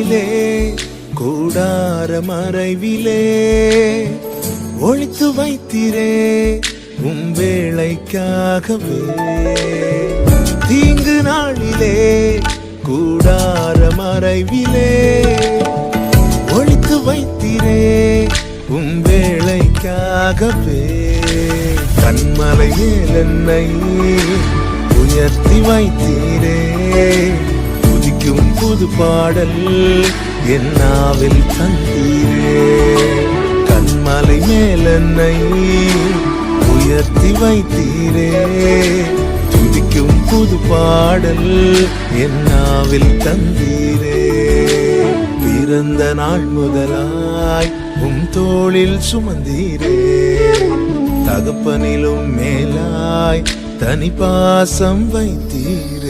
நாளிலே கூடார மறைவிலே ஒளித்து வைத்தீரே உம் வேளைக்காகவே. தீங்கு நாளிலே கூடார மறைவிலே ஒளித்து வைத்தீரே உம் வேளைக்காகவே. கண்மலை மேல் என்னை உயர்த்தி வைத்தீரே துதிக்கும் புது பாடல் என் நாவில் தந்தீரே. கண்மலை மேல் என்னை உயர்த்தி வைத்தீரே துதிக்கும் புது பாடல் என் நாவில் தந்தீரே. பிறந்த நாள் முதலாய் உம் தோளில் சுமந்தீரே தகப்பனிலும் மேலாய் தனி பாசம் வைத்தீர்.